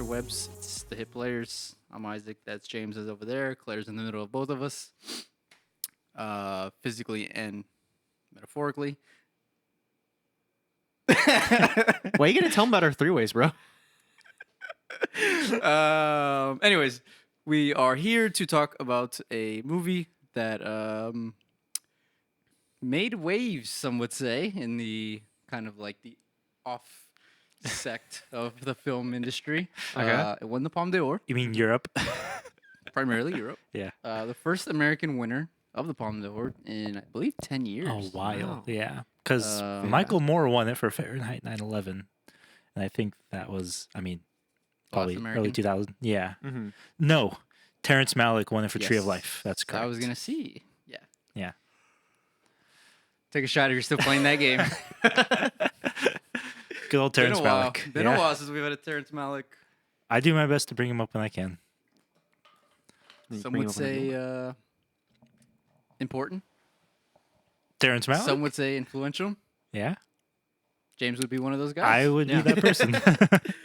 interwebs. It's the Hip Players. I'm Isaac. That's James is over there. Claire's in the middle of both of us, physically and metaphorically. Why are you gonna tell them about our three ways, bro? Anyways, we are here to talk about a movie that made waves, some would say, in the kind of like the off sect of the film industry. Okay. It won the Palme d'Or, You mean Europe? primarily Europe. Yeah. The first American winner of the Palme d'Or in, I believe, 10 years. A while. Wow. Yeah. Because Michael Moore won it for Fahrenheit 9/11. And I think that was, probably American? early 2000. Yeah. Mm-hmm. No. Terrence Malick won it for Tree of Yes. Life. That's correct. I was going to see. Yeah. Yeah. Take a shot if you're still playing that game. Good old Terrence Malick. Been a while since we've had a Terrence Malick. I do my best to bring him up when I can. Some would say important. Terrence Malick? Some would say influential. Yeah. James would be one of those guys. I would Yeah. be that person.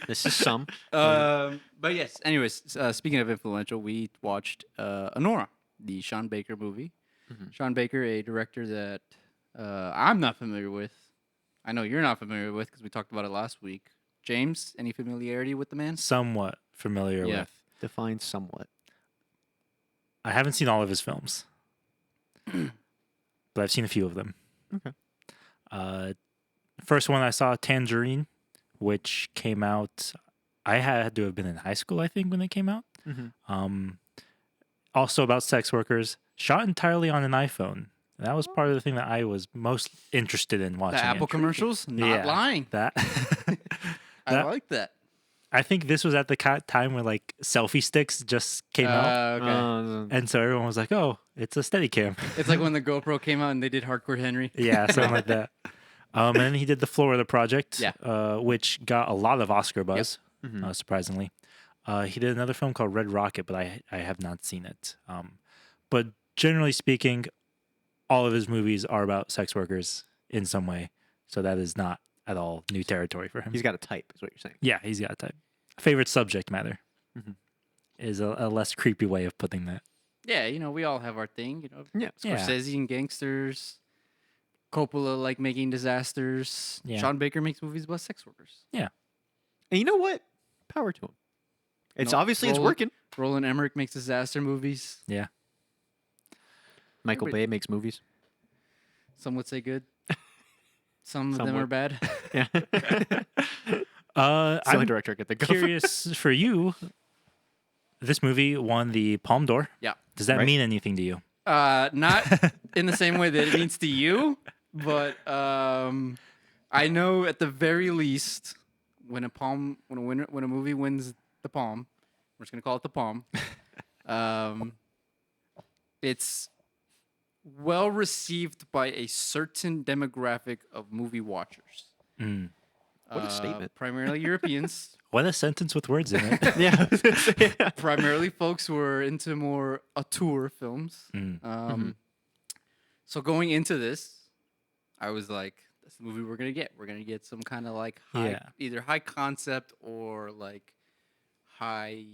This is some. But yes, anyways, speaking of influential, we watched Anora, the Sean Baker movie. Mm-hmm. Sean Baker, a director that I'm not familiar with. I know you're not familiar with because we talked about it last week. James, any familiarity with the man? Somewhat familiar Yeah. with. Define somewhat. I haven't seen all of his films, but I've seen a few of them. Okay. First one I saw, Tangerine, which came out. I had to have been in high school, I think, when it came out. Mm-hmm. Also about sex workers, shot entirely on an iPhone. That was part of the thing that I was most interested in watching. The Apple it. commercials? Not Yeah. lying. That I that- like that. I think this was at the time where like selfie sticks just came out, Okay. and so everyone was like, "Oh, it's a Steadicam." It's like when the GoPro came out and they did Hardcore Henry. Yeah, something like that. And then he did the Florida Project, Yeah. which got a lot of Oscar buzz, Mm-hmm. surprisingly. He did another film called Red Rocket, but I have not seen it. But generally speaking, all of his movies are about sex workers in some way, so that is not at all new territory for him. He's got a type, is what you're saying. Yeah, he's got a type. Favorite subject matter Mhm. is a less creepy way of putting that. Yeah, we all have our thing. Yeah. Yeah. Scorsese and gangsters. Coppola like making disasters. Yeah. Sean Baker makes movies about sex workers. And you know what? Power to him. It's No, obviously it's Roland- working. Roland Emmerich makes disaster movies. Yeah. Michael Everybody- Bay makes movies. Some would say good. Some of them Some are would. bad. Yeah. It's the only I'm director I could think of. curious for you. This movie won the Palme d'Or. Yeah. Does that Right. mean anything to you? Not in the same way that it means to you, but I know at the very least when a movie wins the Palm, we're just gonna call it the Palm. It's well received by a certain demographic of movie watchers. Mm. What a statement. Primarily Europeans, What a sentence with words in it. Yeah. primarily folks who are into more auteur films. Mm. So going into this, I was like, "That's the movie we're gonna get. We're gonna get some kind of like high, Yeah. either high concept or like high.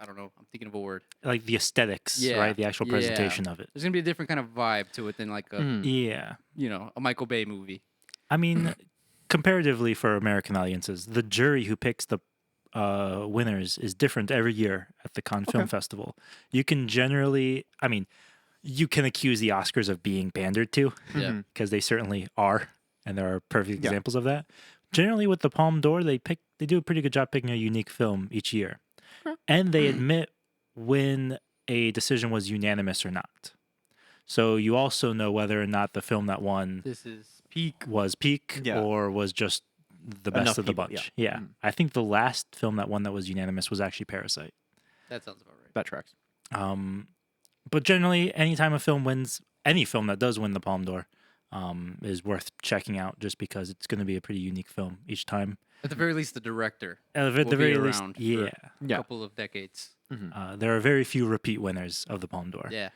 I don't know. I'm thinking of a word. Like the aesthetics, Yeah. right? The actual Yeah. presentation of it. There's gonna be a different kind of vibe to it than like a Mhm. Yeah. a Michael Bay movie. I mean, comparatively for American audiences, the jury who picks the winners is different every year at the Cannes Film Festival. You can generally, you can accuse the Oscars of being pandered to, Yeah. Mhm. because they certainly are, and there are perfect Yeah. examples of that. Generally, with the Palme d'Or, they do a pretty good job picking a unique film each year, and they admit when a decision was unanimous or not. So you also know whether or not the film that won This is peak. was peak Yeah. or was just the best Enough of the people, bunch. yeah. Yeah. Mm. I think the last film that won that was unanimous was actually Parasite. That sounds about right. That tracks. But generally, anytime a film wins, any film that does win the Palme d'Or is worth checking out just because it's going to be a pretty unique film each time. At the very least, the director At will the be very least, around for yeah. a Yeah. couple of decades. There are very few repeat winners of the Palme d'Or. Yeah.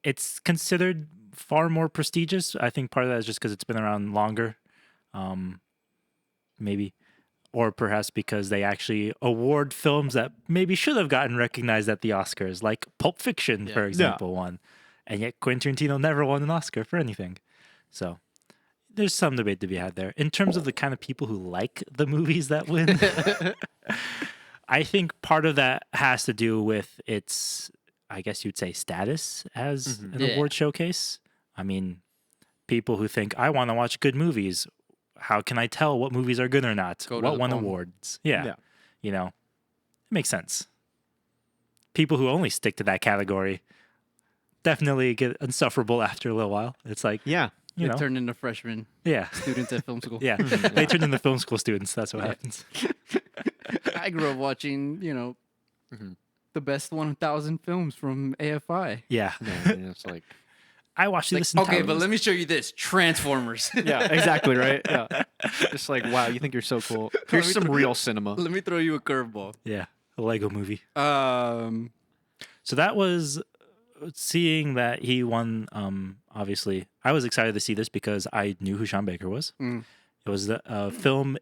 It's considered far more prestigious. I think part of that is just because it's been around longer. Maybe. or perhaps because they actually award films that maybe should have gotten recognized at the Oscars, like Pulp Fiction, for example, won. And yet Quentin Tarantino never won an Oscar for anything. So there's some debate to be had there. In terms of the kind of people who like the movies that win, I think part of that has to do with its, I guess you'd say, status as an award showcase. I mean, people who think, I want to watch good movies. How can I tell what movies are good or not? What won awards? Yeah. You know, it makes sense. People who only stick to that category definitely get insufferable after a little while. It's like, you know, turn into freshmen students at film school. Yeah. They turn into film school students. That's what happens. I grew up watching, the best 1,000 films from AFI. Yeah. It's like, I watched this. Okay, but let me show you this Transformers. yeah, exactly, right? Yeah. Just like, wow, you think you're so cool. Here's some real cinema. Let me throw you a curveball. Yeah, a Lego movie. So that was seeing that he won. Obviously, I was excited to see this because I knew who Sean Baker was. It was a film,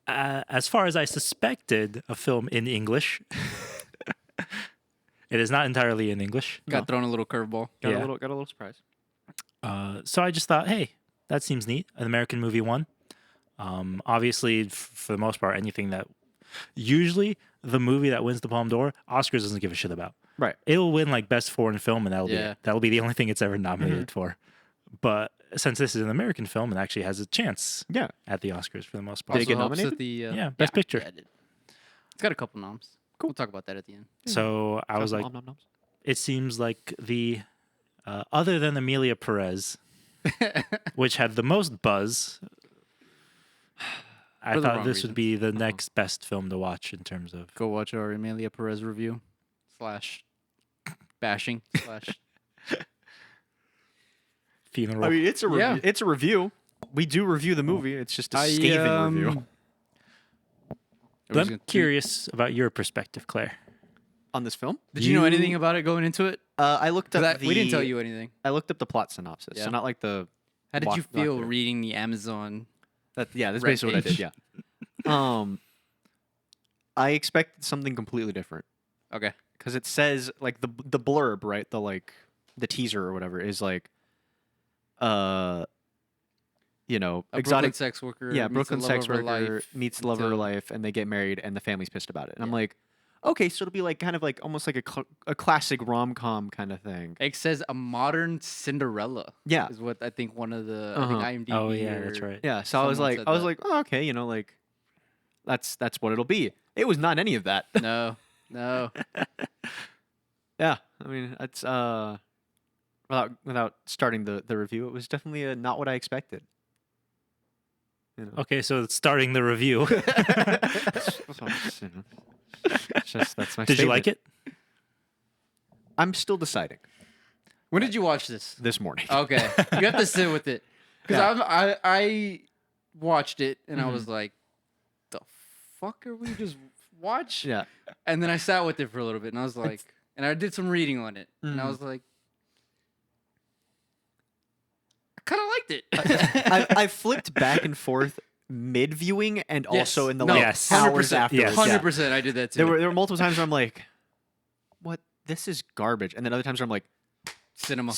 as far as I suspected, a film in English. It is not entirely in English. Got thrown a little curveball. Got a little surprise. So I just thought, hey, that seems neat. An American movie won. Obviously, for the most part, anything that usually the movie that wins the Palme d'Or, Oscars doesn't give a shit about. Right. It'll win like best foreign film, and that'll be the only thing it's ever nominated for. But since this is an American film, it actually has a chance. At the Oscars for the most part. Did it get nominated? Best picture. Yeah, it's got a couple noms. Cool. We'll talk about that at the end. So I was like, it seems like the other than Amelia Perez, which had the most buzz, I thought this would be the next best film to watch in terms of. Go watch our Amelia Perez review / bashing / funeral. I mean, it's a review. It's a review. We do review the movie. It's just a scathing review. I'm curious about your perspective, Claire. On this film? Did you know anything about it going into it? I looked up we didn't tell you anything. I looked up the plot synopsis, so not like the. How did you feel reading the Amazon? That's basically what I did. Yeah. I expected something completely different. Okay. Because it says like the blurb, right? The teaser or whatever is like, exotic Brooklyn sex worker. Yeah, Brooklyn sex worker meets the love of her life, and they get married, and the family's pissed about it. And I'm like, okay, so it'll be like kind of like almost like a classic rom-com kind of thing. It says a modern Cinderella. Yeah, is what I think one of the I think IMDb. Oh yeah, that's right. Yeah, so I was like, oh, okay, like that's what it'll be. It was not any of that. No. Yeah, I mean, it's without starting the review, it was definitely not what I expected. Okay, so it's starting the review. That's my Did you like it? I'm still deciding. When did you watch this? This morning. Okay, you have to sit with it because I watched it and I was like, the fuck are we just watch? Yeah. And then I sat with it for a little bit and I was like, and I did some reading on it and I was like, kind of liked it. I flipped back and forth mid viewing and also in the hours 100%, afterwards. 100%. I did that too. There were multiple times where I'm like, "What? This is garbage," and then other times where I'm like, "Cinema."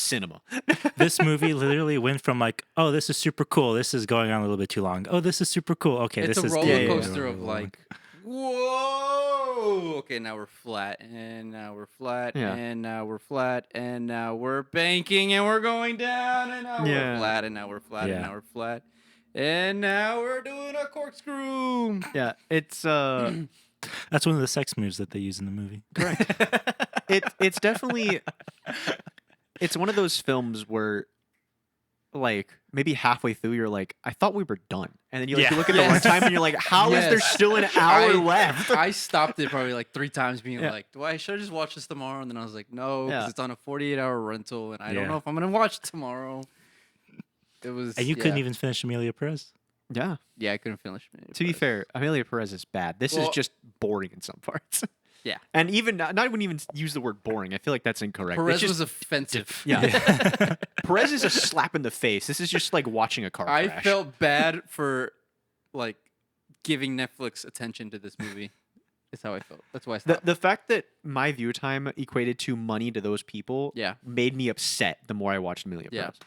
This movie literally went from like, "Oh, this is super cool. This is going on a little bit too long. Oh, this is super cool. Okay, it's this is a roller coaster of like, whoa. Okay, now we're flat, and now we're flat, and now we're flat, and now we're banking, and we're going down, and now we're flat, and now we're flat, and now we're flat, and now we're doing a corkscrew. Yeah, it's that's one of the sex moves that they use in the movie. Correct. It's definitely it's one of those films where like maybe halfway through you're like, I thought we were done, and then you look at the runtime and you're like, how is there still an hour left? I stopped it probably like 3 times, being like, should I just watch this tomorrow? And then I was like, no, because it's on a 48-hour rental, and I don't know if I'm gonna watch it tomorrow. It was, and you couldn't even finish Amelia Perez. Yeah, I couldn't finish Amelia To be fair, Amelia Perez is bad. This is just boring in some parts. Yeah, and even not even use the word boring. I feel like that's incorrect. Perez was offensive. Yeah, Perez is a slap in the face. This is just like watching a car crash. I felt bad for like giving Netflix attention to this movie. Is how I felt. That's why I The stopped. the fact that my view time equated to money to those people Yeah. made me upset the more I watched Amelia Yeah. Prince.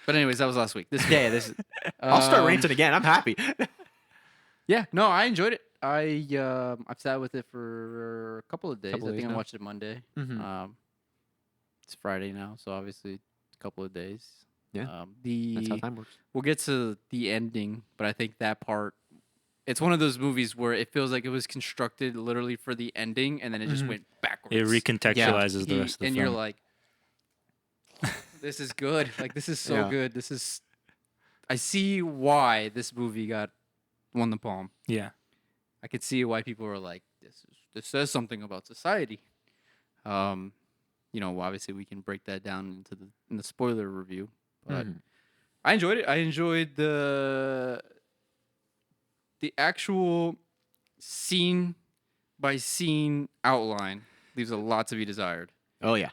But anyways, that was last week. This week. Yeah, this is, I'll start Um, ranting again. I'm happy. Yeah, no, I enjoyed it. I've sat with it for a couple of days. Couple I days think I now. watched it Monday. Mhm. It's Friday now, so obviously a couple of days. Yeah, The That's how time works. we'll get to the ending, but I think that part. It's one of those movies where it feels like it was constructed literally for the ending, and then it just Mhm. went backwards. It recontextualizes the rest of the and film. you're like, "This is good. Like this is so Yeah. good. This is." I see why this movie won the palm. yeah. I could see why people were like, "This says something about society." Obviously we can break that down in the spoiler review, but Mhm. I enjoyed it. I enjoyed the actual scene by scene outline leaves a lot to be desired, Oh yeah.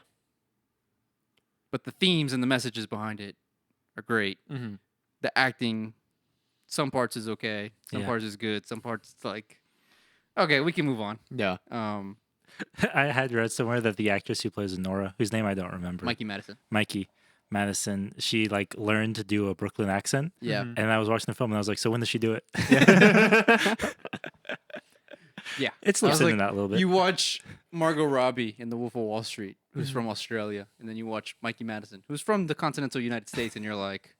but the themes and the messages behind it are great. Mm-hmm. The acting, some parts is okay, some Yeah. parts is good, some parts it's like, okay, we can move on. Yeah. I had read somewhere that the actress who plays Anora, whose name I don't remember, Mikey Madison, she like learned to do a Brooklyn accent. Yeah. Mhm. And I was watching the film and I was like, so when does she do it? Yeah. It I slips was in like, and out a little bit. You watch Margot Robbie in The Wolf of Wall Street, who's Mhm. from Australia, and then you watch Mikey Madison, who's from the continental United States, and you're like,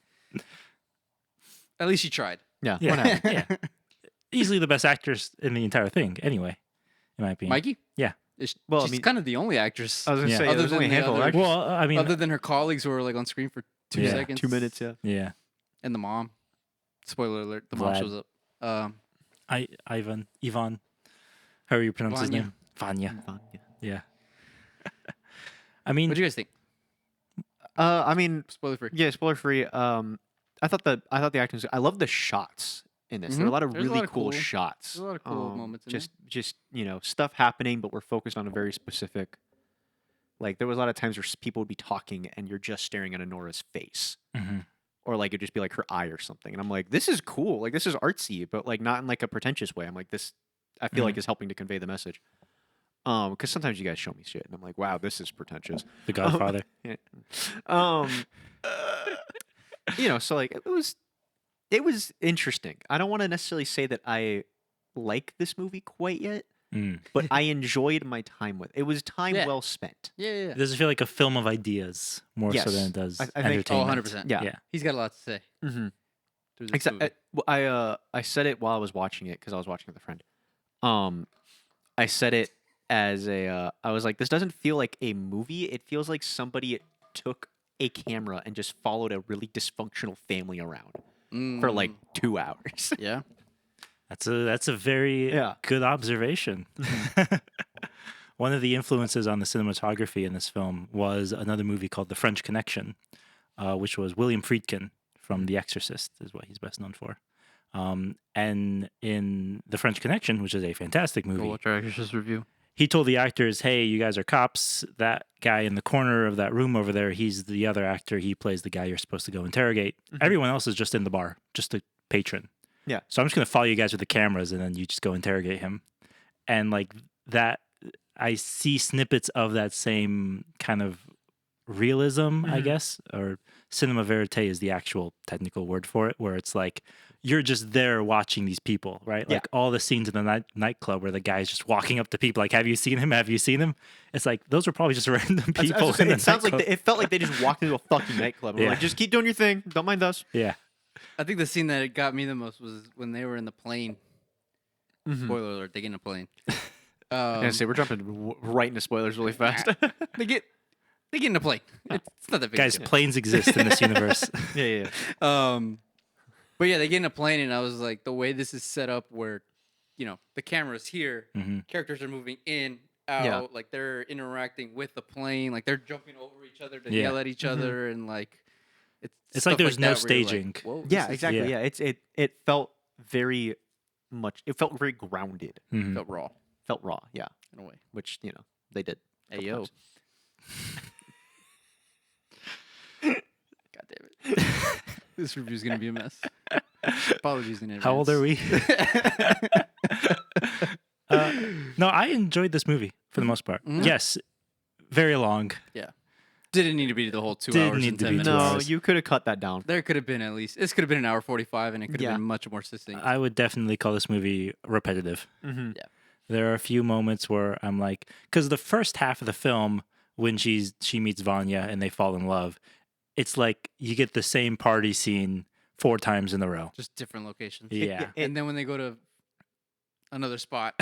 at least she tried. Yeah. Yeah. What happened? Yeah. Easily the best actress in the entire thing, anyway, in my opinion. Mikey? Yeah. Well, I She's mean- kind of the only actress, I was gonna Yeah. say Other there's only a than the handful. of other- actors. Well, I mean, other than her colleagues who were like on screen for 2 Yeah. seconds. 2 minutes. Yeah. yeah. And the mom. Spoiler alert, the mom Vlad. shows up. Ivan, how are you pronounce his Vanya. name? Vanya. Fun, yeah. Yeah. I mean, What do you guys think? I mean, Spoiler free. yeah, spoiler free. I thought the acting was. I love the shots in this. There are a Mhm. lot of There's a really lot of cool cool- shots. there's a lot of cool moments in Just stuff happening, but we're focused on a very specific. Like there was a lot of times where people would be talking and you're just staring at Anora's face, mhm. or like it'd just be like her eye or something, and I'm like, this is cool. Like this is artsy, but like not in like a pretentious way. I'm like this. I feel like is helping to convey the message. Because sometimes you guys show me shit, and I'm like, wow, this is pretentious. The Godfather. Yeah. So like it was interesting. I don't want to necessarily say that I like this movie quite yet, Mm. but I enjoyed my time with it. It was time Yeah. well spent. Yeah. Does it feel like a film of ideas more so Yes. than it does I think- entertainment? 100%. Yeah. Yeah. He's got a lot to say Mm-hmm. through this Except movie. I said it while I was watching it because I was watching with a friend. I said it as I was like, this doesn't feel like a movie. It feels like somebody took a camera and just followed a really dysfunctional family around for like 2 hours. Yeah. That's a very Yeah. good observation. One of the influences on the cinematography in this film was another movie called The French Connection, which was William Friedkin from The Exorcist, is what he's best known for. And in The French Connection, which is a fantastic movie, Go watch our Exorcist review. he told the actors, hey, you guys are cops. That guy in the corner of that room over there, he's the other actor. He plays the guy you're supposed to go interrogate. Everyone else is just in the bar, just a patron. Yeah. So I'm just going to follow you guys with the cameras and then you just go interrogate him. And like that, I see snippets of that same kind of realism, I guess, or cinema verite is the actual technical word for it, where it's like you're just there watching these people, right? Yeah. Like all the scenes in the nightclub where the guy's just walking up to people like, have you seen him? Have you seen him? It's like those are probably just random people. In the It sounds like nightclub. it felt like they just walked into a fucking nightclub. And were Yeah. like, just keep doing your thing. Don't mind us. Yeah. I think the scene that got me the most was when they were in the plane. Mhm. Spoiler alert, they get in a plane. I say we're jumping right into spoilers really fast. They get in a plane. It's not that big. Guys, a deal. planes exist in this universe. yeah. But yeah, they get in a plane, and I was like, the way this is set up, where the camera's here, Mhm. characters are moving in, out, Yeah. like they're interacting with the plane, like they're jumping over each other to Yeah. yell at each other, and like It's stuff like there's no that where you're like, staging. Whoa, Yeah, this is- exactly. yeah. Yeah, it felt very much. It felt very grounded. Mhm. felt raw Felt raw. Yeah, in a way. which they did. a Hey couple yo, times. God damn it, this review's gonna be a mess. Apologies in advance. How old are we? No, I enjoyed this movie for the most part. Mhm. Yes, very long. Didn't need to be the whole 2 Didn't hours need and to 10 be minutes. 2 No, hours. you could have cut that down. There could have been at least. This could have been an hour 45, and it could have Yeah. been much more succinct. I would definitely call this movie repetitive. Mm-hmm. There are a few moments where I'm like, because the first half of the film, when she meets Vanya and they fall in love, it's like you get the same party scene 4 times in a row. Just different locations. Yeah. And then when they go to another spot,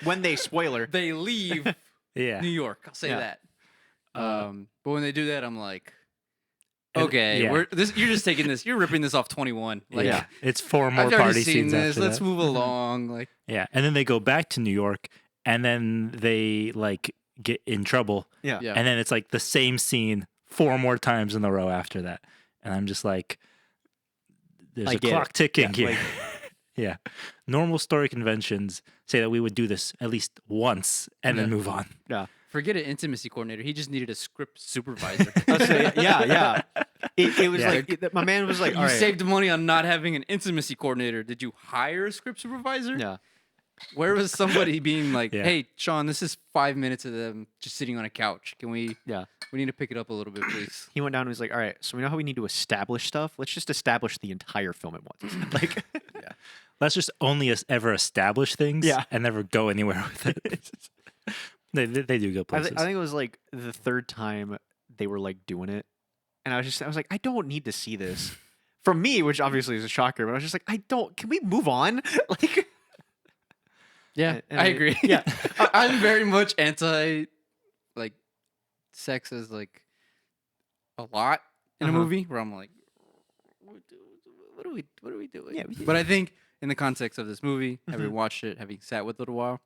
When they spoiler. they leave Yeah. New York. I'll say Yeah. that. But when they do that, I'm like, And- okay, yeah. you're just taking this. You're ripping this off 21. Like, Yeah. It's 4 more I've already party seen scenes this. after Let's that. move along. Like, Yeah. And then they go back to New York and then they like get in trouble. Yeah. yeah. And then it's like the same scene 4 more times in a row after that. And I'm just like, there's I a get clock it. ticking Yeah, here. Yeah. Normal story conventions say that we would do this at least once and then Yeah. move on. Forget an intimacy coordinator. He just needed a script supervisor. I'll say, yeah. It was Yeah. like my man was like, You all right. saved money on not having an intimacy coordinator. Did you hire a script supervisor? Yeah. Where was somebody being like, Yeah. "Hey, Sean, this is 5 minutes of them just sitting on a couch. Can we? Yeah. We need to pick it up a little bit, please." He went down and was like, all right, so we know how we need to establish stuff. Let's just establish the entire film at once. Like, Let's just only ever establish things Yeah. and never go anywhere with it. they do go I places. think it was like the 3rd time they were like doing it. And I was like, I don't need to see this. From me, which obviously is a shocker, but I was just like, can we move on? Like, Yeah, And I I- agree. yeah. I'm very much anti, like, sex as like a lot in a Uh-huh. movie. Where I'm like, what are we doing? Yeah, But I think in the context of this movie, having watched it, having sat with it a while,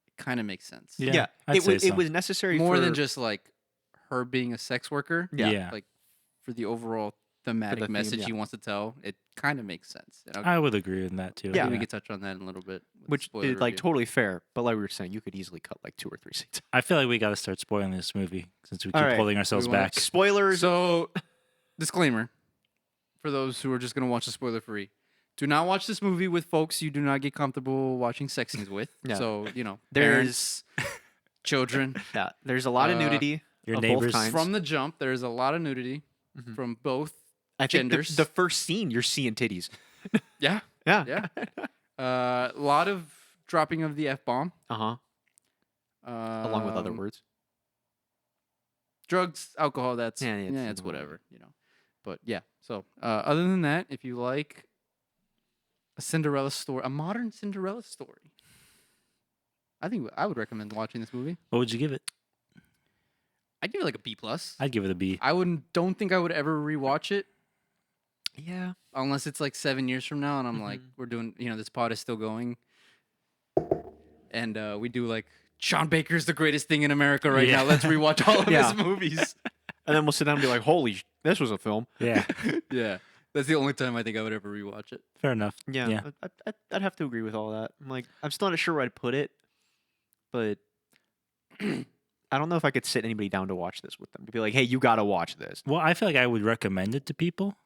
it kind of makes sense. Yeah, I'd say so. it was necessary More for, than just like her being a sex worker. Yeah. Like for the overall thematic theme, message yeah. he wants to tell, it kind of makes sense. And I would agree with that too. Yeah. maybe we could touch on that in a little bit. with which spoiler is like review. totally fair. But like we were saying, you could easily cut like 2 or 3 scenes. I feel like we got to start spoiling this movie since we keep All right. holding ourselves We wanna- back. Spoilers. So, disclaimer for those who are just going to watch the spoiler free. Do not watch this movie with folks you do not get comfortable watching sex scenes with. Yeah. So, There's- parents, children. Yeah, there's a lot of Uh, nudity. Your of neighbors. both kinds. From the jump, there's a lot of nudity Mhm. from both. I think the, genders. the first scene you're seeing titties. Yeah. Yeah. Yeah. A lot of dropping of the F bomb. Uh-huh. Along with other words. Drugs, alcohol, that's Yeah, yeah, it's- it's whatever, But yeah, so other than that, if you like a Cinderella story, a modern Cinderella story, I think I would recommend watching this movie. What would you give it? I'd give it like a B plus. I'd give it a B. I don't think I would ever rewatch it Yeah. unless it's like 7 years from now and I'm like, Mhm. we're doing, this pod is still going, and we do like Sean Baker's the greatest thing in America right Yeah. now. Let's rewatch all of Yeah. his movies. And then we'll sit down and be like, this was a film. Yeah, Yeah, that's the only time I think I would ever rewatch it. fair enough. Yeah. Yeah. I'd have to agree with all that. I'm like, I'm still not sure where I'd put it, but I don't know if I could sit anybody down to watch this with them. To be like, hey, you got to watch this. Well, I feel like I would recommend it to people.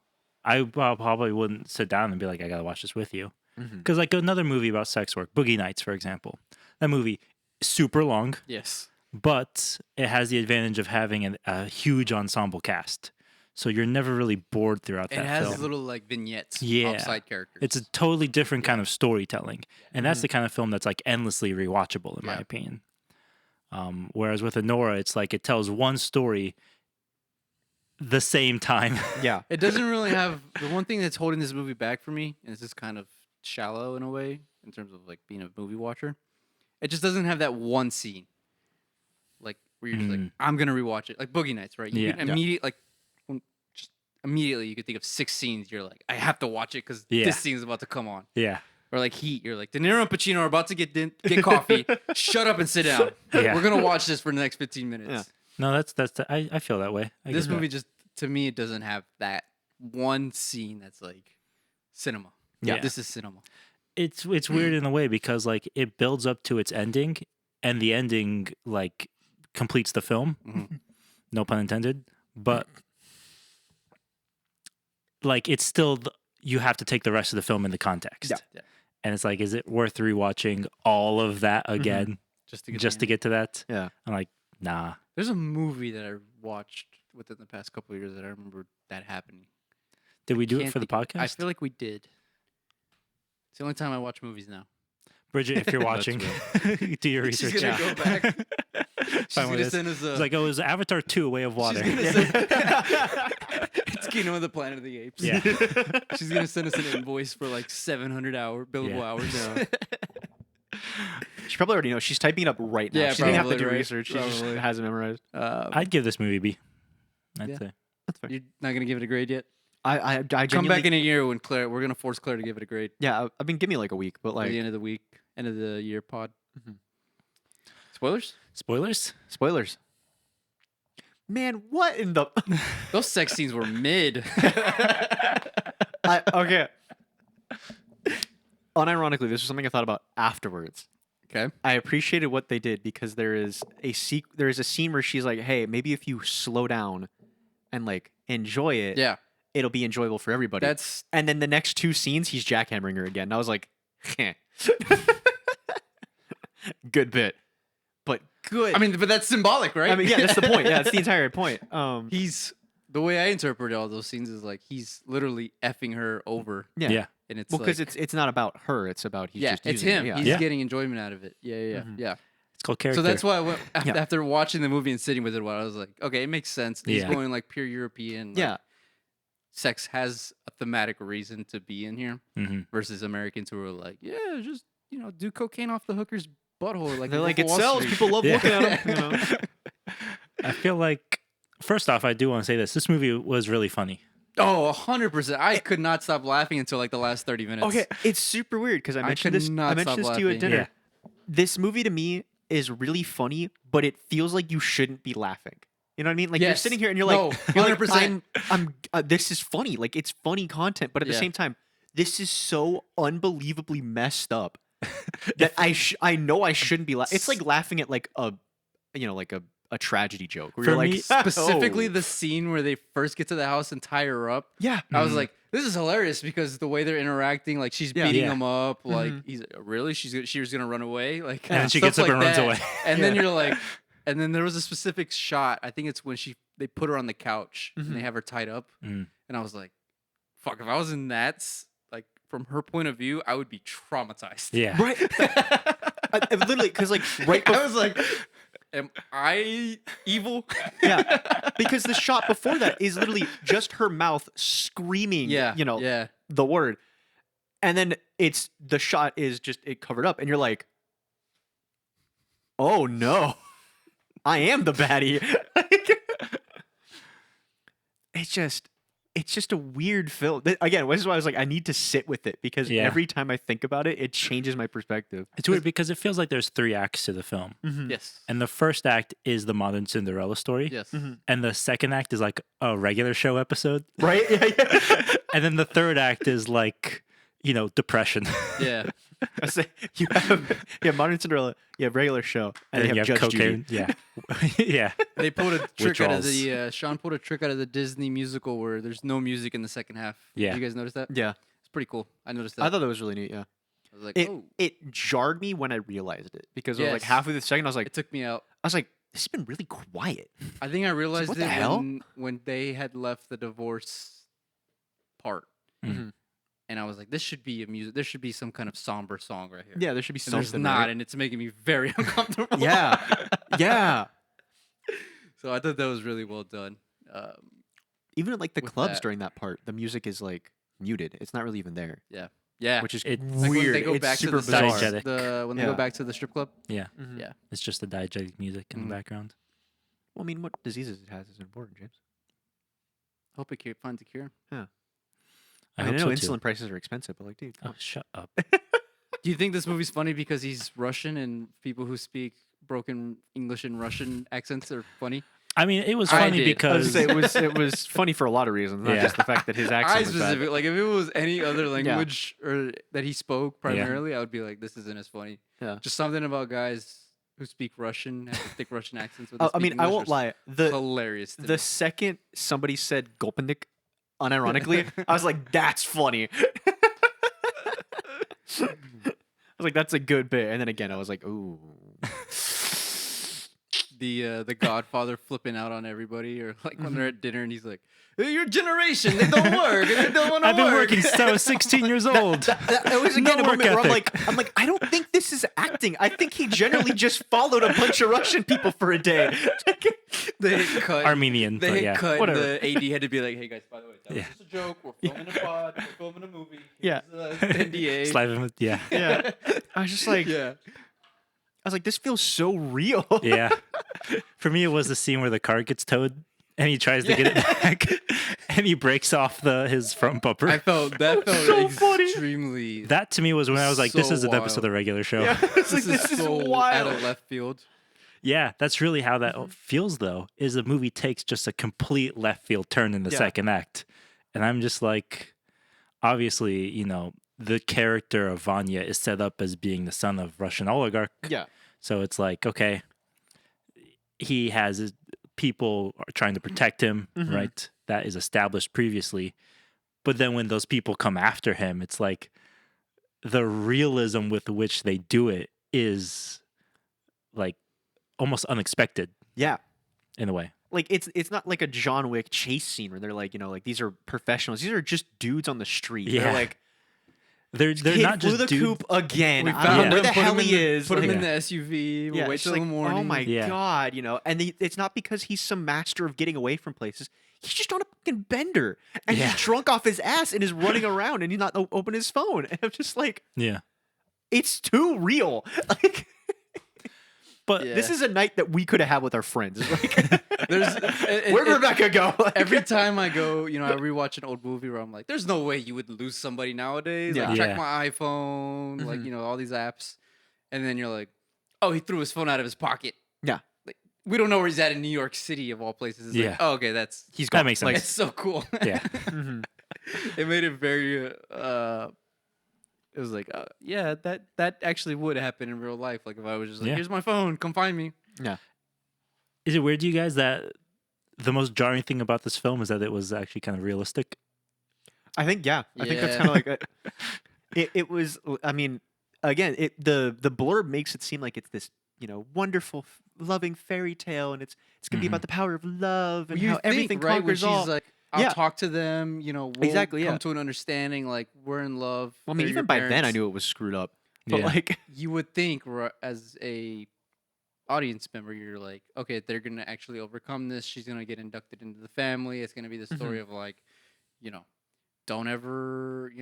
I probably wouldn't sit down and be like, I got to watch this with you. Mhm. Because like another movie about sex work, Boogie Nights, for example. That movie, super long, Yes. but it has the advantage of having a huge ensemble cast. So you're never really bored throughout It that has film. little like vignettes Yeah. of side characters. It's a totally different kind of storytelling. And that's Mhm. the kind of film that's like endlessly rewatchable, in my Yeah. opinion. Whereas with Anora, it's like it tells one story the same time. Yeah. It doesn't really have the one thing that's holding this movie back for me, and this is kind of shallow in a way in terms of like being a movie watcher. It just doesn't have that one scene, like where you're just like, I'm gonna rewatch it, like Boogie Nights, right? You Yeah. can Yeah. immediately you could think of 6 scenes. You're like, I have to watch it because Yeah. this scene is about to come on. Yeah. Or like Heat, you're like, De Niro and Pacino are about to get coffee. Shut up and sit down. Yeah. We're gonna watch this for the next 15 minutes. Yeah. No, I feel that way. I This get that. movie just, to me, it doesn't have that one scene that's like cinema. Yeah. This is cinema. It's weird in a way because like it builds up to its ending, and the ending like completes the film. Mhm. No pun intended. But like it's still you have to take the rest of the film into context. Yeah. And it's like, is it worth rewatching all of that again Just to get just to get to that? Yeah. I'm like, nah. There's a movie that I watched within the past couple of years that I remember that happening. Did we do it Can't for the think- podcast? I feel like we did. It's the only time I watch movies now. Bridget, if you're watching, do your research. She's gonna go back. She's Find what it gonna is. send us a. It's like, oh, it was Avatar 2, A Way of Water. She's gonna send, it's Kingdom of the Planet of the Apes. Yeah. She's gonna send us an invoice for like 700 billable hours. She probably already knows. She's typing it up right now. Yeah, She didn't have to probably, do right? research. She just Probably. has it memorized. I'd give this movie a B. I'd Yeah. say. That's fair. You're not gonna give it a grade yet. I Come genuinely, back in a year when we're gonna force Claire to give it a grade. Yeah, I mean, give me like a week, but At like the end of the week, end of the year pod. Mhm. Spoilers? Spoilers? spoilers. Man, what in the? Those sex scenes were mid. Okay. Unironically, this was something I thought about afterwards. Okay. I appreciated what they did because there is a scene where she's like, "Hey, maybe if you slow down and like enjoy it, Yeah. it'll be enjoyable for everybody." That's And then the next two scenes, he's jackhammering her again. And I was like, "Heh." Good bit, but good. I mean, but that's symbolic, right? yeah, that's the point. Yeah, that's the entire point. He's the way I interpret all those scenes is like he's literally effing her over, yeah. Yeah. and it's Well, because like, it's not about her. It's about he's yeah, just it's using him. Her. Yeah. He's Yeah. getting enjoyment out of it. Yeah, Mhm. yeah. It's called character. So that's why I went Yeah. after watching the movie and sitting with it. I was like, okay, it makes sense. He's Yeah. going like pure European. Like, Yeah. sex has a thematic reason to be in here Mhm. versus Americans who are like, yeah, just do cocaine off the hooker's butthole. Like They're like, Wolf it of Wall sells. Street." People love Yeah. looking at them. You know? I feel like, first off, I do want to say this. This movie was really funny. Oh, 100%. I could not stop laughing until like the last 30 minutes. Okay, it's super weird because I mentioned could this. not I mentioned stop this to you at laughing. dinner. Yeah. This movie to me is really funny, but it feels like you shouldn't be laughing. You know what I mean? Like you're Yes. sitting here and you're No, like, you're like, 100%. I'm this is funny. Like it's funny content, but at the Yeah. same time, this is so unbelievably messed up that I know I shouldn't be laughing. It's like laughing at like a like a tragedy joke where For you're like me, Specifically "Oh." the scene where they first get to the house and tie her up. Yeah. I was Mhm. like, this is hilarious because the way they're interacting, like she's Yeah. beating Yeah. him up, like Mhm. he's really she was gonna run away, like And then she stuff gets up like and runs that. away. And then Yeah. you're like, and then there was a specific shot. I think it's when they put her on the couch and they Mhm. have her tied up, Mm. and I was like, fuck, if I was in like from her point of view, I would be traumatized. Yeah. Right. I literally, because like right I was like, am I evil? yeah, because the shot before that is literally just her mouth screaming, Yeah. Yeah. the word. And then the shot is just it covered up and you're like, "Oh no. I am the baddie." It's just a weird film. Again, this is why I was like I need to sit with it because Yeah. every time I think about it, it changes my perspective. It's weird because it feels like there's 3 acts to the film. Yes. And the first act is the modern Cinderella story. Yes. Mhm. And the second act is like a regular show episode. Right? Yeah. And then the third act is like, depression. Yeah. I say you have Modern Cinderella, you have regular show, and then you have Judge Judy. Yeah. Yeah. They pulled a trick out of Withdrawals. the Sean pulled a trick out of the Disney musical where there's no music in the second half. Yeah. You guys notice that? Yeah, It's pretty cool. I noticed that. I thought that was really neat. Yeah, I was like, it oh, it jarred me when I realized it because I was like Yes. halfway through the second, I was it like, took me out. this has been really quiet. I think I realized what it the hell? when they had left the divorce part. Mhm. And I was like, this should be a music. There should be some kind of somber song right here. Yeah, there should be And there's something. not, right? and it's making me very uncomfortable. Yeah, yeah. So I thought that was really well done. Even at like the With clubs that. during that part, the music is like muted. It's not really even there, Yeah. which is It- Like weird. when they go It's back super to the bizarre. sex, Diegetic. when they Yeah. go back to the strip club. Yeah. Mhm. Yeah. It's just the diegetic music in Mhm. the background. Well, I mean, what diseases it has is important, James. Hope it finds a cure. I hope know so, insulin too. prices are expensive, but like, dude, Oh, shut up. Do you think this movie's funny because he's Russian and people who speak broken English and Russian accents are funny? I mean, it was I funny did. I was because gonna say, it was funny for a lot of reasons, not Yeah. just the fact that his I accent was bad. specific like if it was any other language or that he spoke primarily, I would be like, this isn't as funny. Yeah. Just something about guys who speak Russian have thick Russian accents. When I they mean, speak I English won't are lie. The hilarious. To the me. second somebody said Gopindik, unironically. I was like, that's funny. I was like, that's a good bit. And then again, I was like, ooh. The Godfather flipping out on everybody, or like when they're at dinner and he's like, "Your generation, they don't work, and they don't want to work." I've been working since I was 16 years old. That was No again a work moment where ethic. I'm like, I don't think this is acting. I think he generally just followed a bunch of Russian people for a day. They hit cut. Armenian, They but hit yeah, cut. and whatever. The AD had to be like, "Hey guys, by the way, that Yeah. was just a joke. We're filming a pod. We're filming a movie. Yeah. Here's, NDA." Slap him with, yeah. Yeah. I was just like, Yeah. I was like, this feels so real. Yeah. For me, it was the scene where the car gets towed and he tries to get it back and he breaks off his front bumper. I felt that felt so funny. extremely. That to me was when I was like, this So is an episode of wild. regular show. Yeah. Yeah. It's like, this is so wild. out of left field. That's really how that feels though, is the movie takes just a complete left field turn in the Yeah. second act. And I'm just like, obviously, the character of Vanya is set up as being the son of Russian oligarch. Yeah. So it's like, okay, he has people are trying to protect him, Mhm. right? That is established previously. But then when those people come after him, it's like the realism with which they do it is like almost unexpected Yeah. in a way. Like it's not like a John Wick chase scene where they're like, like these are professionals. These are just dudes on the street. Yeah. They're like, They're kid not flew just the dudes. coop again. We I don't found know him, where the put him hell in he is. Put him Like, in the SUV. We'll wait it's till like, the morning. oh my Yeah. god, and it's not because he's some master of getting away from places. He's just on a fucking bender, and Yeah. he's drunk off his ass and is running around, and he's not open his phone. And I'm just like, Yeah. it's too real. Like, But Yeah. this is a night that we could have had with our friends. It's like, There's where'd Rebecca go? Like, every time I go, I rewatch an old movie where I'm like, there's no way you would lose somebody nowadays. Like, Yeah. check my iPhone, like, Mhm. all these apps. And then you're like, oh, he threw his phone out of his pocket. Yeah. Like, we don't know where he's at in New York City, of all places. It's Yeah. like, oh, okay, he's That gone. makes Like, it's so cool. yeah. mhm. It made it very, it was like, yeah, that actually would happen in real life. Like, if I was just like, Yeah. here's my phone, come find me. Yeah. Is it weird to you guys that the most jarring thing about this film is that it was actually kind of realistic? I think I think that's Yeah. kind of like it was. I mean, again, the blurb makes it seem like it's this wonderful, loving fairy tale, and it's gonna be Mhm. about the power of love and You how think, everything right, when conquers she's all. like, I'll Yeah. talk to them, we'll Exactly, come yeah. to an understanding, like, we're in love. Well, I mean, they're your even by then, I parents. knew it was screwed up. But Yeah. like, You would think, as a audience member, you're like, okay, they're gonna actually overcome this. She's gonna get inducted into the family. It's gonna be the story Mm-hmm. of like, don't ever,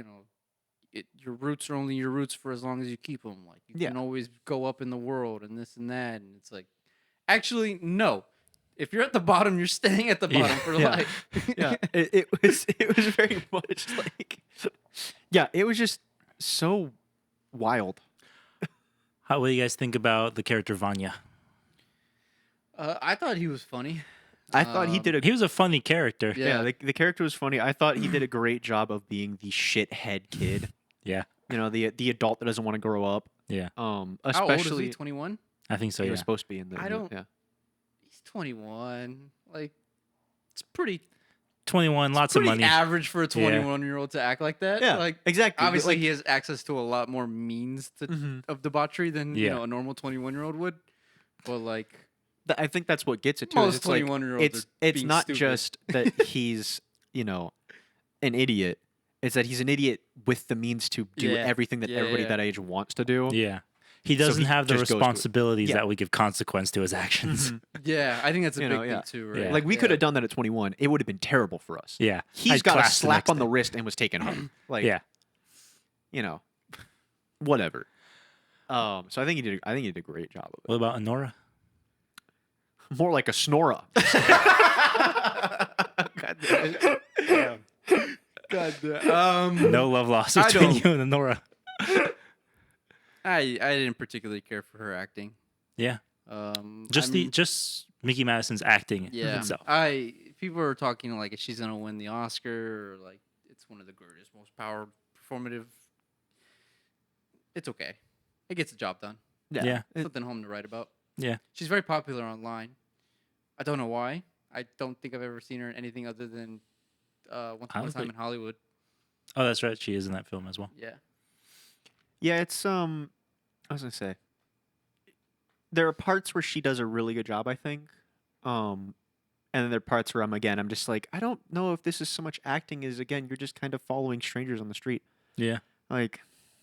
your roots are only your roots for as long as you keep them. Like, you Yeah. can always go up in the world and this and that. And it's like, actually, no. If you're at the bottom, you're staying at the Yeah. bottom for Yeah. life. yeah, it was very much like, yeah, it was just so wild. What do you guys think about the character Vanya? I thought he was funny. I thought he did a He was a funny character. Yeah. the character was funny. I thought he did a great job of being the shithead kid. Yeah. The adult that doesn't want to grow up. Yeah. How old is Especially he? 21? I think so, he yeah. was supposed to be in the. I don't- Yeah. He's 21. Like, it's pretty 21, lots of pretty money. average for a Yeah. 21-year-old to act like that. Yeah. Like, Exactly. obviously, Like, he has access to a lot more means Mhm. of debauchery than Yeah. a normal 21-year-old would. But like, I think that's what gets it to. is most it's like, 21-year-olds it's being not stupid. just that he's an idiot. It's that he's an idiot with the means to do Yeah. everything that Yeah, everybody yeah. that age wants to do. Yeah. He So doesn't he have the just goes to it. responsibilities Yeah. that would give consequence to his actions. Mhm. Yeah, I think that's a You big know, thing yeah. too, right? Yeah. Like we could have done that at 21. It would have been terrible for us. Yeah. He's I'd got a class the slap next on the day. wrist and was taken home. Like, Yeah. Whatever. So I think he did a great job of What about Anora? it. More like a snora. God damn. God damn. No love lost I between don't- you and Anora. I didn't particularly care for her acting. Yeah. Just Just Mickey Madison's acting yeah. itself. People are talking like if she's gonna win the Oscar or like it's one of the greatest, most performative. It's okay. It gets the job done. Yeah. Something home to write about. Yeah. She's very popular online. I don't know why. I don't think I've ever seen her in anything other than Once I Upon a don't Time think- in Hollywood. Oh, that's right. She is in that film as well. Yeah. Yeah, it's I was gonna say there are parts where she does a really good job, I think. And then there are parts where I'm just like, I don't know if this is so much acting as again, you're just kind of following strangers on the street. Yeah. Like,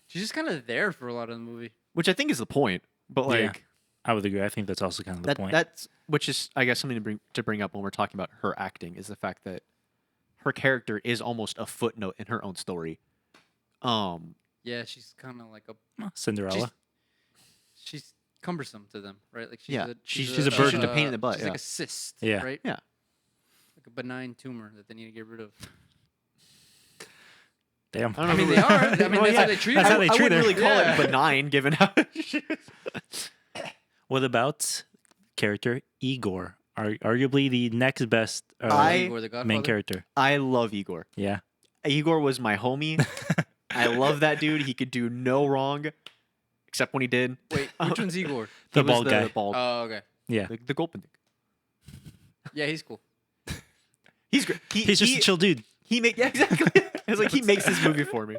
She's just kind of there for a lot of the movie. which I think is the point. But Yeah. like I would agree. I think that's also kind of the point. that's which is I guess something to bring up when we're talking about her acting is the fact that her character is almost a footnote in her own story. Yeah, she's kind of like Cinderella. she's cumbersome to them, right? Like she's Yeah, she's a burden. A pain in the butt, She's yeah. like a cyst, Yeah. right? Yeah. Like a benign tumor that they need to get rid of. Damn. I don't know I mean, who- they are. I mean, Well, that's yeah, how they treat that's her. how they I treat wouldn't her. really call Yeah. it benign given how What about character Igor? Arguably the next best Igor the main Godfather? character. I love Igor. Yeah. Igor was my homie. I love that dude. He could do no wrong, except when he did. Wait, which one's Igor? The He was bald guy. Bald, Oh, okay. Yeah. the Gulpendick. Yeah, he's cool. He's great. He's just a chill dude. He make yeah exactly. It's like he makes this movie for me.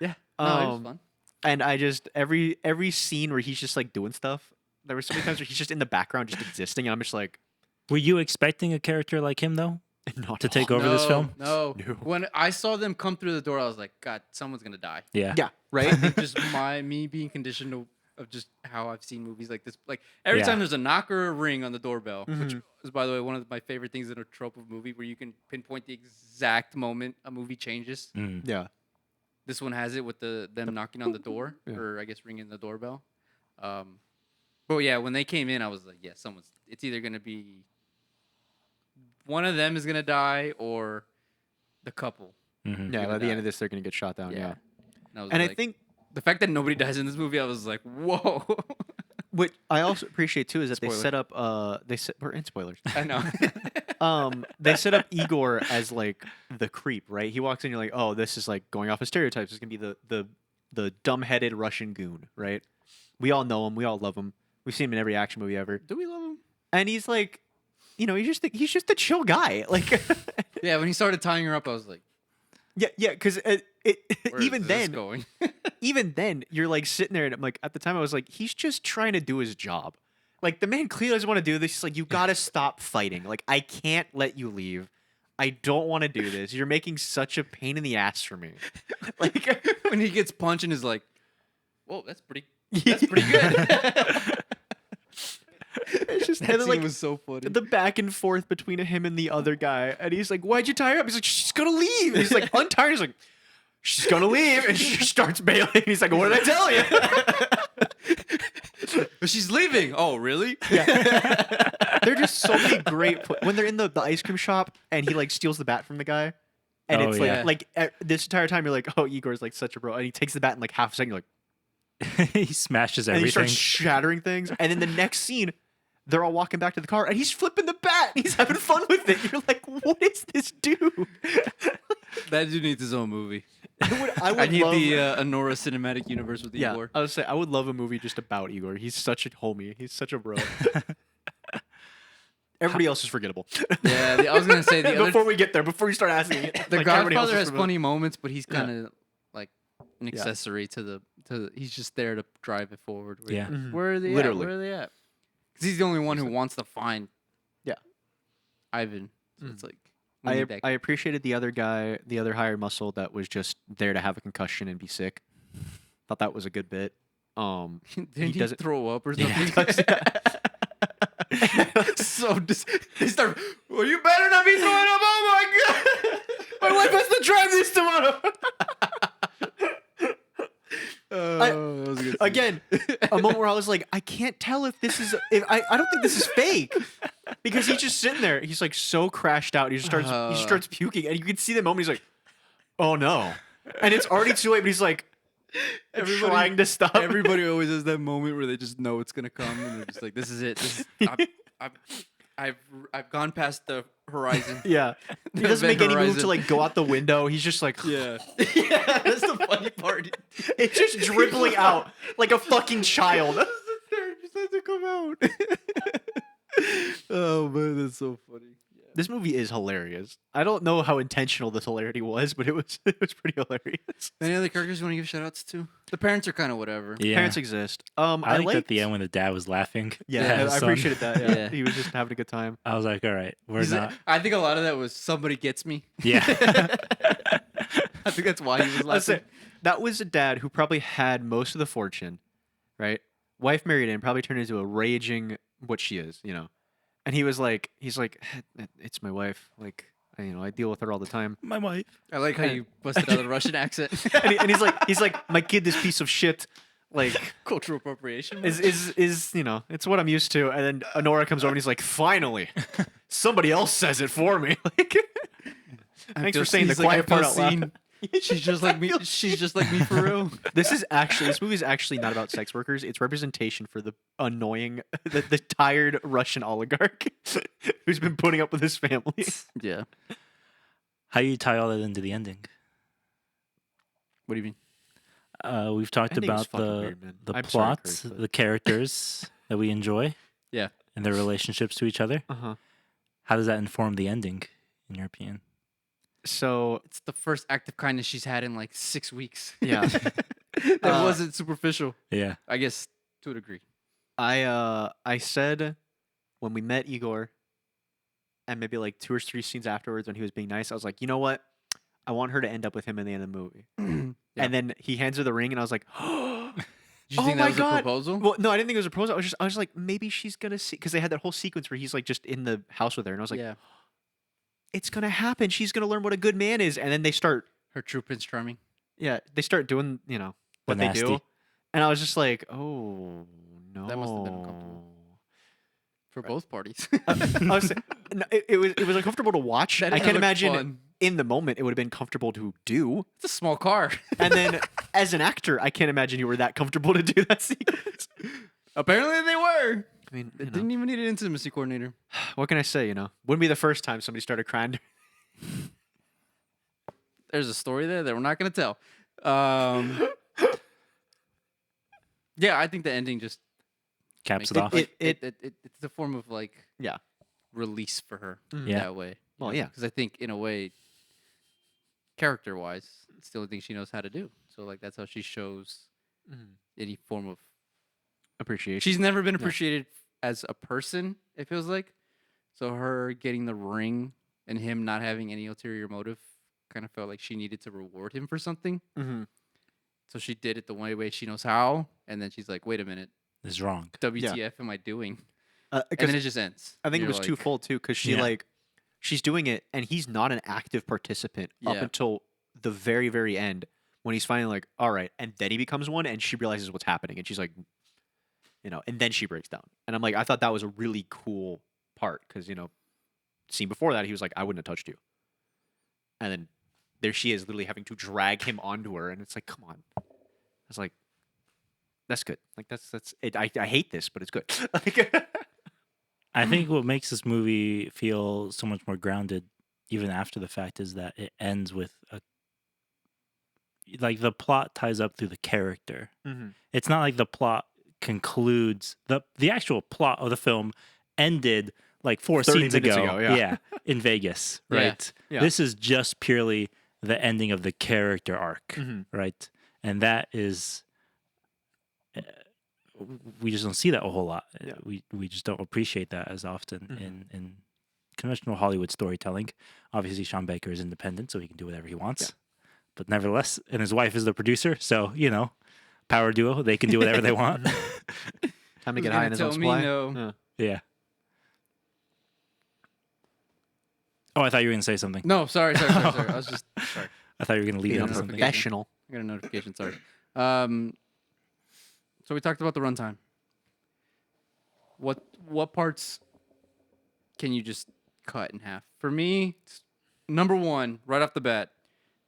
Yeah. No, it was fun. And I just every scene where he's just like doing stuff. There were so many times where he's just in the background, just existing. And I'm just like, Were you expecting a character like him though not to at take all. over this film? No. No. When I saw them come through the door, I was like, God, someone's gonna die. Yeah. Yeah, right. Just me being conditioned of just how I've seen movies like this. Like every Yeah. time there's a knock or a ring on the doorbell, which Mhm. is by the way one of my favorite things in a trope of movie where you can pinpoint the exact moment a movie changes. Mm. Yeah, This one has it with them knocking on the door, Yeah. or I guess ringing the doorbell. But yeah, when they came in, I was like, yeah, it's either gonna be one of them is gonna die or the couple. Mhm. yeah. gonna By the end die. of this, they're gonna get shot down. Yeah, And, I, was and I like- think the fact that nobody dies in this movie, I was like, whoa. what I also appreciate too is that Spoiler. they set up. We're in spoilers. I know. They set up Igor as like the creep, right? He walks in, you're like, oh, this is like going off of stereotypes. It's gonna be the dumb-headed Russian goon, right? We all know him. We all love him. We've seen him in every action movie ever. Do we love him? And he's like, you know, he's just a chill guy. Like, Yeah, when he started tying her up, I was like, yeah, because where even is this then, going? even then, you're like sitting there, and I'm like, at the time, I was like, he's just trying to do his job. Like, the man clearly doesn't want to do this. He's like, you gotta stop fighting. Like, I can't let you leave. I don't want to do this. You're making such a pain in the ass for me. Like, When he gets punched and is like, whoa, that's pretty good. it's just That and then, scene like was so funny. the back and forth between him and the other guy, and he's like, "Why'd you tie her up?" He's like, "She's gonna leave." And he's like, untie her. He's like, "She's gonna leave," and she starts bailing. He's like, "What did I tell you?" But she's leaving. Oh, really? There are just so many great when they're in the ice cream shop and he like steals the bat from the guy, and Oh, it's yeah. like this entire time you're like, "Oh, Igor's like such a bro," and he takes the bat in like half a second. You're like, He smashes and he everything. starts shattering things, and then the next scene. They're all walking back to the car, and he's flipping the bat. And he's having fun with it. You're like, what is this dude? That dude needs his own movie. I would need love, the Anora cinematic universe with yeah. Igor. I would say I would love a movie just about Igor. He's such a homie. He's such a bro. Everybody else is forgettable. Yeah, I was gonna say the before other, we get there, before we start asking, the like, everybody else Godfather is has forgettable. funny moments, but he's Yeah. kind of like an accessory to the. He's just there to drive it forward. Where- Yeah. Mhm. Where are they? Literally. At? Where are they at? Because he's the only one who wants to find. Yeah. Ivan. So Mhm. it's like. we need that- I appreciated the other guy, the other hired muscle that was just there to have a concussion and be sick. Thought that was a good bit. Didn't he he, doesn't- throw up or Yeah. something? So they start. Well, you better not be throwing up! Oh my god! My wife has to drive this tomorrow. Oh, that was a good scene. Again, a moment where I was like, I can't tell if this is. I don't think this is fake because he's just sitting there. He's like so crashed out. He just starts puking, and you can see the moment he's like, "Oh no!" And it's already too late. But he's like, trying to stop. Everybody always has that moment where they just know it's gonna come, and they're just like, "This is it. I've gone past the horizon." Yeah, he The doesn't make event any move horizon. to like go out the window. He's just like, Yeah, yeah, that's the funny part. it's just dribbling out like a fucking child. Just has to come out. Oh man, that's so funny. Yeah. This movie is hilarious. I don't know how intentional this hilarity was, but it was pretty hilarious. Any other characters you want to give shout outs to? The parents are kind of whatever. Yeah. Parents exist. I liked liked at the end when the dad was laughing. Yeah, at his I son. appreciated that. Yeah. Yeah. He was just having a good time. I was like, all right, we're He's not. like- I think a lot of that was somebody gets me. Yeah. I think that's why he was Let's laughing. say that was a dad who probably had most of the fortune, right? Wife married in, probably turned into a raging what she is, you know. And he's like, it's my wife. Like, I deal with her all the time. My wife. I like how you busted out the Russian accent. And he's like, my kid, this piece of shit. Like, Cultural appropriation. is it's what I'm used to. And then Anora comes over and he's like, finally, somebody else says it for me. Like, thanks for saying the quiet part out loud. She's just like me. She's just like me for real. This movie is actually not about sex workers. It's representation for the annoying, the tired Russian oligarch who's been putting up with his family. Yeah. How do you tie all that into the ending? What do you mean? We've talked Ending was about fucking the weird, man. the I'm sorry, plots, Kurt, but- the characters that we enjoy, Yeah. and their relationships to each other. Uh-huh. How does that inform the ending, in your opinion? So It's the first act of kindness she's had in like 6 weeks. yeah, That wasn't superficial. Yeah. I guess to a degree. I said when we met Igor, and maybe like 2 or 3 scenes afterwards when he was being nice, I was like, you know what? I want her to end up with him in the end of the movie. Yeah. And then he hands her the ring, and I was like, Did you Oh think my that was God. a proposal? well, no, I didn't think it was a proposal. I was like, maybe she's gonna see, because they had that whole sequence where he's like just in the house with her, and I was like, yeah. it's gonna happen. She's gonna learn what a good man is, and then they start, Her true Prince Charming. they start doing, what they do, nasty. and I was just like, oh no, That must have been uncomfortable. For both parties. I was saying, no, it was uncomfortable to watch. That I didn't can't look imagine fun. in the moment it would have been comfortable to do. It's a small car. And then as an actor, I can't imagine you were that comfortable to do that sequence. Apparently they were. I mean, They didn't even need an intimacy coordinator. what can I say? Wouldn't be the first time somebody started crying. There's a story there that we're not going to tell. Yeah, I think the ending just Caps it makes off. it's a form of like Yeah. release for her Yeah. that way. Well, yeah. Because I think in a way, character wise, it's the only thing she knows how to do. So like that's how she shows any form of. Appreciation. She's never been appreciated as a person. It feels like, so her getting the ring and him not having any ulterior motive kind of felt like she needed to reward him for something. Mhm. So she did it the one way she knows how, and then she's like, "Wait a minute, This is wrong. WTF am I doing?" And Because then it just ends. I think it You're was like, twofold too, because she's doing it, and he's not an active participant up Yeah. until the very, very end when he's finally like, all right, and then he becomes one, and she realizes what's happening, and she's like, and then she breaks down, and I'm like, I thought that was a really cool part, because scene before that he was like, I wouldn't have touched you, and then there she is, literally having to drag him onto her, and it's like, come on, I was like, that's good, like that's it. I hate this, but it's good. Like, I think what makes this movie feel so much more grounded, even after the fact, is that it ends with the plot ties up through the character. Mhm. It's not like the plot concludes. The actual plot of the film ended like 4 30 scenes minutes ago. ago, yeah. In Vegas, Yeah. right? Yeah. This is just purely the ending of the character arc, Mhm. right? And that is. We just don't see that a whole lot. Yeah. We just don't appreciate that as often Mhm. in conventional Hollywood storytelling. Obviously, Sean Baker is independent, so he can do whatever he wants. Yeah. But nevertheless, and his wife is the producer, so power duo, they can do whatever they want. Time to Who's get high gonna in his own tell me supply. no? Yeah. Yeah. Oh, I thought you were gonna say something. No, sorry. I was just sorry. I thought you were gonna lead Being into a something. professional. I got a notification. Sorry. So we talked about the runtime. What parts can you just cut in half? For me, it's number one, right off the bat,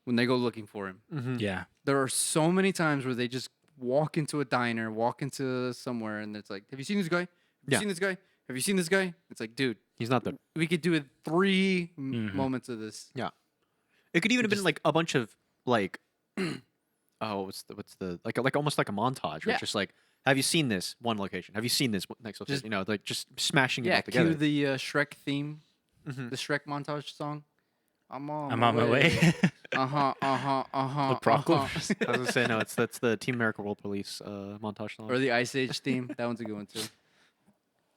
when they go looking for him. Mm-hmm. Yeah. There are so many times where they just walk into a diner, walk into somewhere, and it's like, "Have you seen this guy? Have you Yeah. seen this guy? Have you seen this guy?" It's like, dude, He's not there. we could do it 3 Mhm. moments of this. It could even have been Just- like a bunch of like, what's the like almost like a montage, where Yeah. it's just like, have you seen this one location? Have you seen this next location? Just- Like just smashing it Yeah, all together. cue the Shrek theme Mhm. The Shrek montage song. I'm on my way. Uh-huh. The Procol. I was gonna say no. That's the Team America World Police montage song. Or the Ice Age theme. That one's a good one too.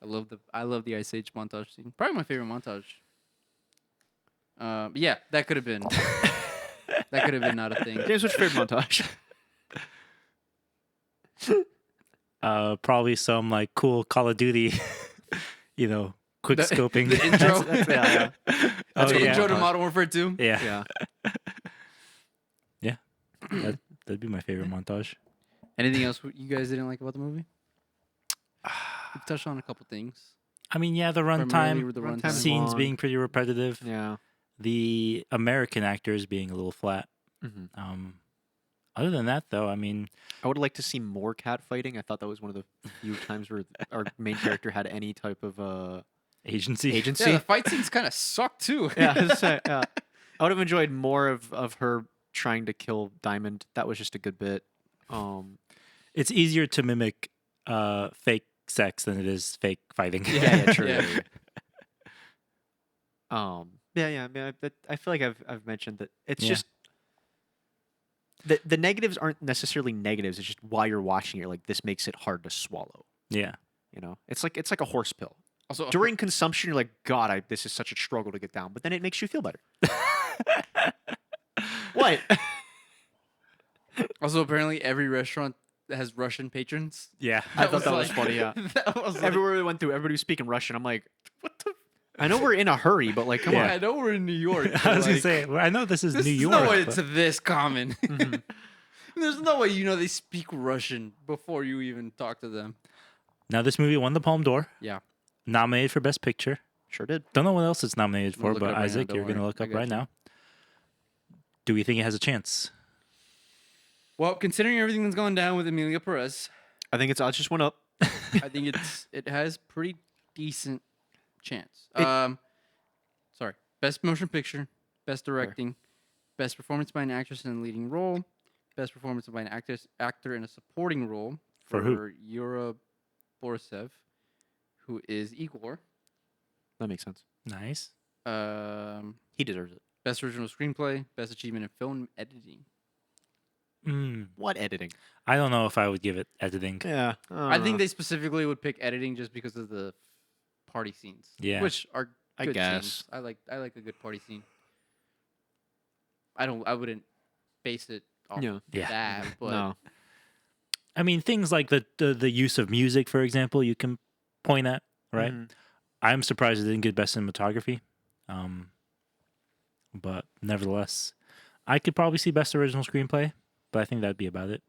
I love the Ice Age montage theme. Probably my favorite montage. Yeah, that could have been. That could have been not a thing. James, what's your favorite montage? Probably some like cool Call of Duty, quick The- scoping. the intro. Yeah. Oh, The yeah. intro to Modern Warfare 2. Yeah, Yeah. that'd be my favorite montage. Anything else you guys didn't like about the movie? We've touched on a couple things. I mean, yeah, the Primarily runtime the Runtime's runtime. scenes long. being pretty repetitive. Yeah. The American actors being a little flat. Mm-hmm. Other than that, though, I mean, I would like to see more cat fighting. I thought that was one of the few times where our main character had any type of agency. agency. Yeah, the fight scenes kind of suck too. Yeah, I would have enjoyed more of her trying to kill Diamond. That was just a good bit. It's easier to mimic fake sex than it is fake fighting. Yeah, true. Yeah. Yeah. I mean, I feel like I've mentioned that it's Yeah. just the negatives aren't necessarily negatives. It's just while you're watching it, like this makes it hard to swallow. Yeah. You know, it's like a horse pill. Also, During consumption, you're like, God, this is such a struggle to get down. But then it makes you feel better. What? also, apparently, every restaurant has Russian patrons. Yeah. I thought that was funny. Yeah. That was like, Everywhere we went through, everybody was speaking Russian. I'm like, what the? I know we're in a hurry, but like, come yeah, on. I know we're in New York. I but, was gonna like, say, well, I know this is this New is York. no way but- it's this common. Mhm. There's no way they speak Russian before you even talk to them. Now, this movie won the Palme d'Or, Yeah. nominated for Best Picture. Sure did. Don't know what else it's nominated I'm for, gonna look it but up right now, Isaac, don't you're gonna worry. look I up got right you. now. Do we think it has a chance? Well, considering everything that's going down with Emilia Perez, I think it's odds just went up. I think it has pretty decent chance. Sorry. Best motion picture, best directing, best performance by an actress in a leading role, best performance by an actor in a supporting role For who? Yura Borisev, who is Igor. That makes sense. Nice. He deserves it. Best original screenplay, best achievement in film editing. What editing? I don't know if I would give it editing. Yeah. I think they specifically would pick editing just because of the party scenes. Yeah. Which are I good guess. scenes. I like a good party scene. I wouldn't base it off Yeah. Yeah. that, but No. I mean, things like the use of music, for example, you can point at, right? Mhm. I'm surprised it didn't get best cinematography. But nevertheless, I could probably see best original screenplay, but I think that'd be about it.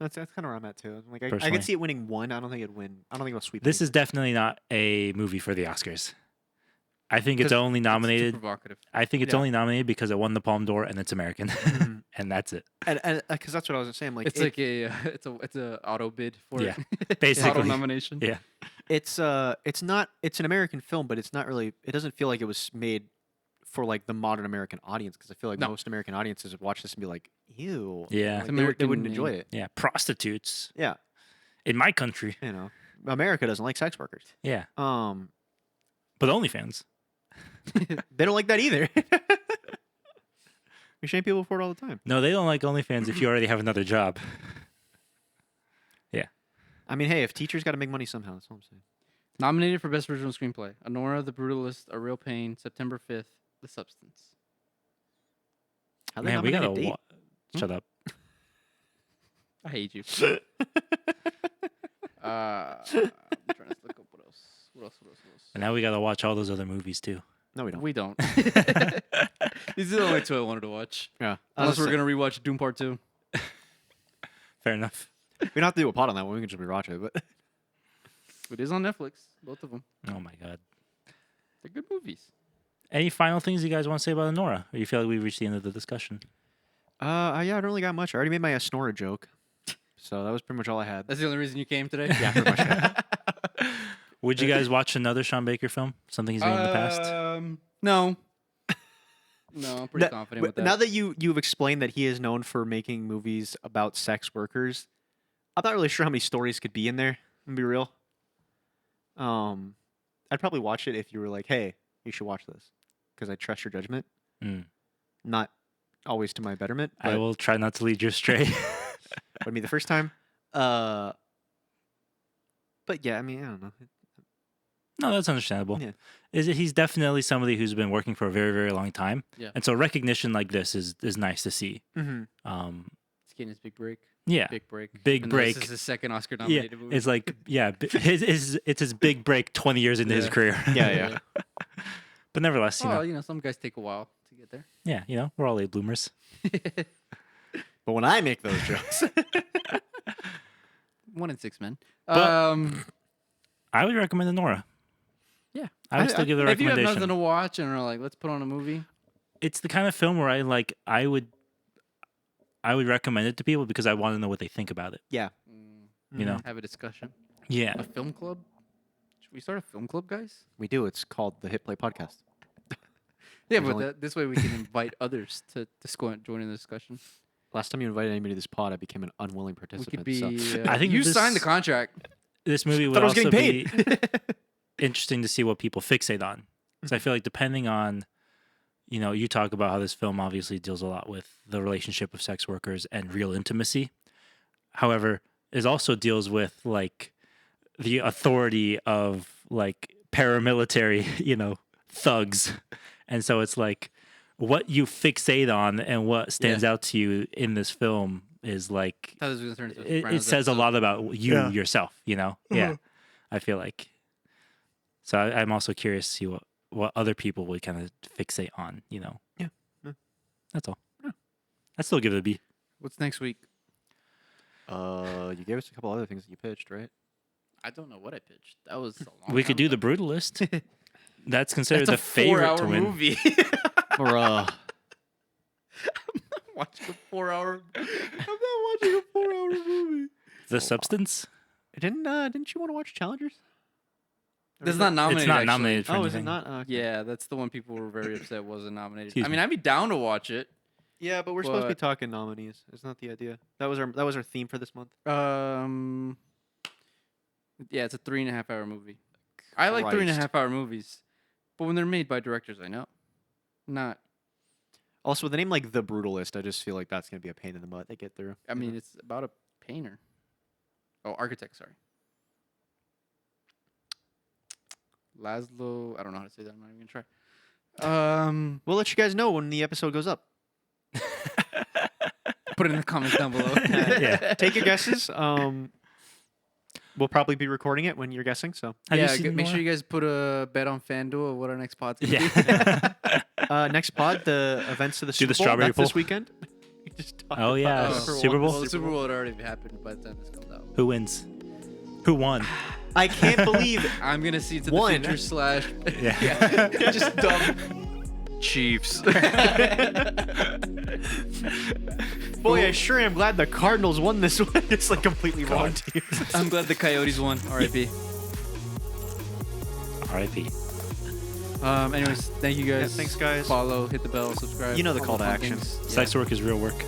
That's kind of where I'm at too. Like I Personally. could see it winning one. I don't think it'd win. I don't think it'll sweep. This any. is definitely not a movie for the Oscars. I think it's 'Cause only it's too nominated. provocative. I think it's Yeah. only nominated because it won the Palme d'Or and it's American, Mhm. and that's it. and because that's what I was saying. Like It's like it's a auto bid for Yeah, it. basically. auto nomination. Yeah. it's not. It's an American film, but it's not really. It doesn't feel like it was made for like the modern American audience because I feel like No. most American audiences would watch this and be like, ew. Yeah. Like, It's they wouldn't American enjoy made. it. Yeah, prostitutes Yeah. in my country. You know, America doesn't like sex workers. Yeah, Um, but OnlyFans. they don't like that either. We shame people for it all the time. No, they don't like OnlyFans if you already have another job. I mean, hey, if teachers got to make money somehow, that's all I'm saying. Nominated for best original screenplay: Anora, The Brutalist, A Real Pain, September 5th, The Substance. How they Man, we gotta nominate date? shut up. I hate you. I'm trying to look up what else. What else? And now we gotta watch all those other movies too. No, we don't. We don't. These are the only two I wanted to watch. Yeah. Unless we're gonna rewatch Doom Part 2. Fair enough. We don't have to do a pot on that one. We can just rewatch it. But It is on Netflix. Both of them. Oh my god. They're good movies. Any final things you guys want to say about Anora? Or you feel like we've reached the end of the discussion? yeah, I don't really got much. I already made my Snora joke, so that was pretty much all I had. That's the only reason you came today. Yeah, pretty much. Would you guys watch another Sean Baker film? Something he's made in the past? No. No, I'm pretty That- confident but with that. Now that you've explained that he is known for making movies about sex workers, I'm not really sure how many stories could be in there. To be real. I I'd probably watch it if you were like, "Hey, you should watch this," because I trust your judgment. Not always to my betterment. I But, will try not to lead you astray. but I mean, the first time. But yeah, I mean, I don't know. No, that's understandable. Yeah. He's definitely somebody who's been working for a very, very long time. Yeah. And so recognition like this is nice to see. Mm-hmm. He's getting his big break. Yeah. Big break. Big And this break. is his second Oscar Yeah. nominated movie. It's like, it's his big break 20 years into his Yeah. career. Yeah. But nevertheless, you know. Well, some guys take a while to get there. Yeah, we're all late bloomers. But when I make those jokes, 1 in 6 men. But- I would recommend Anora. Yeah. I would still give it a If you have recommendation. nothing to watch and are like, let's put on a movie. It's the kind of film where I would recommend it to people because I want to know what they think about it. yeah, You know? Have a discussion. Yeah. A film club? Should we start a film club, guys? we do. It's called the Hit Play Podcast. Yeah, There's but only- this way we can invite others to join in the discussion. Last time you invited anybody to this pod, I became an unwilling We participant. could be. so. I think you this- signed the contract. This movie would Thought I was also getting be interesting to see what people fixate on. Because I feel like depending on, you talk about how this film obviously deals a lot with the relationship of sex workers and real intimacy. However, it also deals with like the authority of like paramilitary, thugs. And so it's like what you fixate on and what stands out to you in this film is like I thought this was gonna turn into a it Sopranos says a episode. lot about you yourself, Yeah. I feel like. So I'm also curious to see what other people would kind of fixate on, Yeah. That's all. I'd still give it a B. What's next week? You gave us a couple other things that you pitched, right? I don't know what I pitched. That was a long We time could do the ago. Brutalist. That's considered That's the a favorite 4-hour to win. movie. Bruh. Watching a 4-hour. I'm not watching a 4-hour movie. The Substance? Didn't you want to watch Challengers? Or That's is not that- nominated. It's not actually. nominated for Oh, anything. is it not? Okay. Yeah, that's the one people were very upset wasn't nominated. Excuse I mean, me. I'd be down to watch it. Yeah, but we're supposed to be But- talking nominees. Isn't that the idea? That was our theme for this month. Yeah, it's a 3.5-hour movie. I like 3.5-hour movies, but when they're made by directors I know, not. Also, with a name like The Brutalist, I just feel like that's gonna be a pain in the butt to get through. I mean, it's about a painter. Oh, architect. Sorry. Laszlo. I don't know how to say that. I'm not even gonna try. We'll let you guys know when the episode goes up. Put it in the comments down below. Yeah. Take your guesses. We'll probably be recording it when you're guessing. So Have you Yeah, seen make sure Nora? you guys put a bet on FanDuel of what our next pod's gonna be. Yeah. next pod, the events of the Do Super the Bowl. strawberry That's this pool. weekend. We just talked Oh, yeah. about it. Super Bowl? Well, the Super Bowl had already happened by the time this comes out. Who wins? Who won? I can't believe I'm gonna see to the One. future slash. Yeah. Just dumb. Chiefs. Boy, I sure am glad the Cardinals won this one. It's like completely wrong team. I'm glad the Coyotes won. R.I.P. R.I.P. Anyways, thank you guys. Yeah, thanks, guys. Follow, hit the bell, subscribe. You know the all call to fun action. things. Sex work is real work.